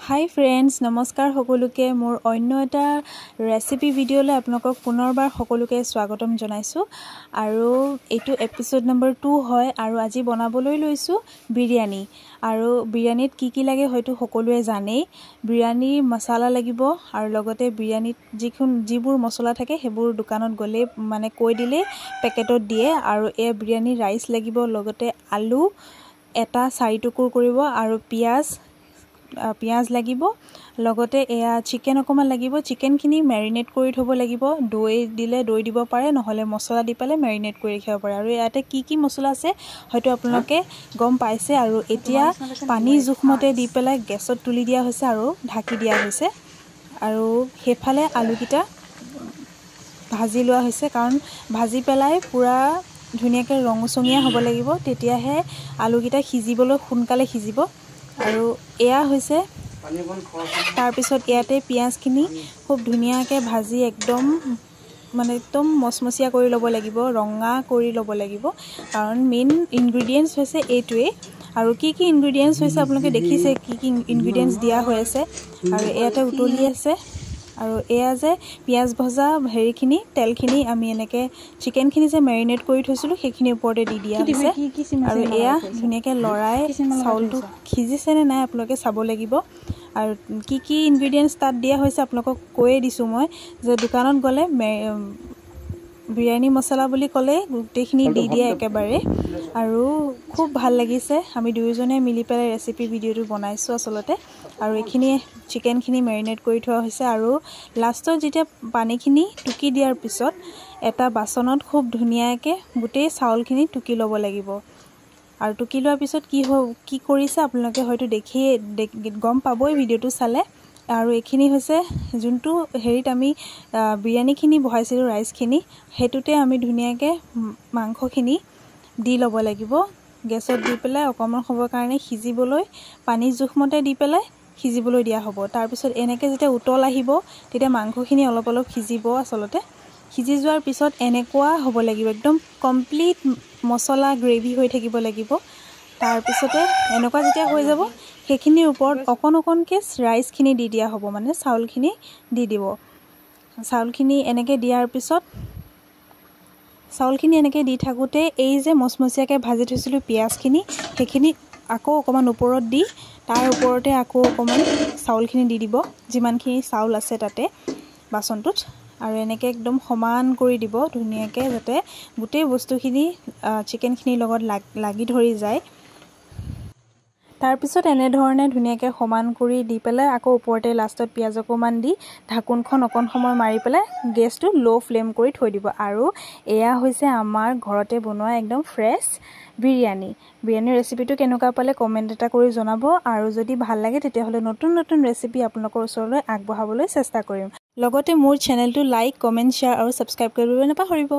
hi friends नमस्कार सकलोके मोर अन्य एटा recipe भिडिओले आपलोকক पुनरबार सकलोके स्वागतम जनाइछु आरो एटु एपिसोड नम्बर 2 হয় आरो আজি बनाবলৈ লৈछु बिरियानी आरो बिरियानीत की लागे হয়তো সকলোৱে জানে बिरियानी मसाला লাগিব आरो লগতে बिरियानीत जिबुर मसला থাকে হেবুর দোকানত গলে মানে কৈ দিলে পেকেটত দিয়ে आरो এ बिरियानी राइस লাগিব লগতে आलू এটা 4 টুকুৰ কৰিব आरो पियाज লাগিব লগতে এয়া চিকেন অকমান লাগিব চিকেন খিনি মেৰিনেট কৰি থব লাগিব দই দিলে দই দিব পাৰে নহলে মছলা দি পেলে মেৰিনেট কৰি ৰাখিব পাৰে আৰু ইয়াতে কি মছলা আছে হয়তো আপোনালোকে গম পাইছে আৰু এতিয়া পানী জুখমতে দি পেলে গেছত তুলি দিয়া হৈছে আৰু ঢাকি দিয়া হৈছে আৰু হেফালে আলুকিটা ভাজি লোৱা হৈছে কাৰণ ভাজি পেলাই পুৰা ধুনিয়াকৈ ৰঙচঙিয়া হ'ব লাগিব তেতিয়াহে আলুকিটা সিজিবলৈ সোনকালে সিজিব আৰু এয়া হৈছে তাৰ পিছত ইয়াতে পিয়াজখিনি খুব ধুনিয়াকৈ ভাজি একদম মচমচিয়া কৰি ল'ব লাগিব ৰঙা কৰি ল'ব লাগিব কাৰণ মেইন ইনগ্ৰেডিয়েন্টস হৈছে এইটোৱে আৰু কি ইনগ্ৰেডিয়েন্টস হৈছে আপোনালোকে দেখিছে কি ইনগ্ৰেডিয়েন্টস দিয়া হৈ আছে আৰু ইয়াতে উতলি আছে আৰু এয়া যে পিয়াজ ভজা হেৰিখিনি তেলখিনি আমি এনেকে চিকেনখিনি যে মেৰিনেট কৰি থৈছিলো সেইখিনি ওপৰতে দি দিয়া হৈছে আৰু এয়া ধুনিয়াকৈ লৰাই চাউলটো খিজিছে নে নাই আপোনালোকে চাব লাগিব আৰু কি ইনগ্ৰেডিয়েন্টস তাত দিয়া হৈছে আপোনালোকক কৈ দিছো মই যে দোকানত গলে বিৰিয়ানী মছলা বুলি কলে গুটেখিনি দি দিয়া একেবাৰে আৰু খুব ভাল লাগিছে আমি দুইজনে মিলি পেলাই ৰেচিপি ভিডিওটো বনাইছো আসলতে আৰু এখিনি চিকেনখিনি মেৰিনেট কৰি থোৱা হৈছে আৰু লাষ্টত যেতিয়া পানীখিনি টুকি দিয়াৰ পিছত এটা বাসনত খুব ধুনিয়াকৈ গুটেই চাউলখিনি টুকি ল'ব লাগিব আৰু টুকি লোৱাৰ পিছত কি কৰিছে আপোনালোকে হয়তো দেখি গম পাবই ভিডিওটো চালে আৰু এখিনি হৈছে যোনটো হেৰিত আমি বিৰিয়ানীখিনি বহাইছিলো ৰাইসখিনি হেতুতে আমি ধুনিয়াকৈ মাংসখিনি দি ল'ব লাগিব গেছত দি পেলাই অকমান সময়ৰ কাৰণে সিজিবলৈ পানী জুখমতে দি পেলাই সিজিবলৈ দিয়া হ'ব তাৰ পিছত এনেকৈ যেতিয়া উতল আহিব তেতিয়া মাংসখিনি অলপ সিজিব আসলতে সিজি যোৱাৰ পিছত এনেকুৱা হ'ব লাগিব একদম কমপ্লিট মছলা গ্ৰেভি হৈ থাকিব লাগিব তাৰ পিছতে এনেকুৱা যেতিয়া হৈ যাব সেইখিনিৰ ওপৰত অকনকে ৰাইসখিনি দি দিয়া হ'ব মানে চাউলখিনি দি দিব চাউলখিনি এনেকৈ দিয়াৰ পিছত চাউলখিনি এনেকৈ দি থাকোতে এই যে মচমচিয়াকৈ ভাজি থৈছিলো পিয়াজখিনি সেইখিনি আকৌ অকমান ওপৰত দি তাৰ ওপৰতে আকৌ অকমান চাউলখিনি দি দিব যিমানখিনি চাউল আছে তাতে বাসনটোত আৰু এনেকৈ একদম সমান কৰি দিব ধুনিয়াকৈ যাতে গোটেই বস্তুখিনি চিকেনখিনিৰ লগত লাগি ধৰি যায় তাৰ পিছত এনে ধৰণে ধুনিয়াকৈ সমান কৰি দি পেলাই আকৌ ওপৰতে লাষ্টত পিয়াজ অকমান দি ঢাকুনখন অকন সময় মাৰি পেলাই গেছটো লো ফ্লেম কৰি থৈ দিব আৰু এয়া হৈছে আমাৰ ঘৰতে বনোৱা একদম ফ্ৰেছ বিৰিয়ানীৰ ৰেচিপিটো কেনেকুৱা পালে কমেন্ট এটা কৰি জনাব আৰু যদি ভাল লাগে তেতিয়াহলে নতুন ৰেচিপি আপোনালোকৰ ওচৰলৈ আগবঢ়াবলৈ চেষ্টা কৰিম লগতে মোৰ চেনেলটো লাইক কমেন্ট শেয়াৰ আৰু সাবস্ক্ৰাইব কৰিবলৈ নাপাহৰিব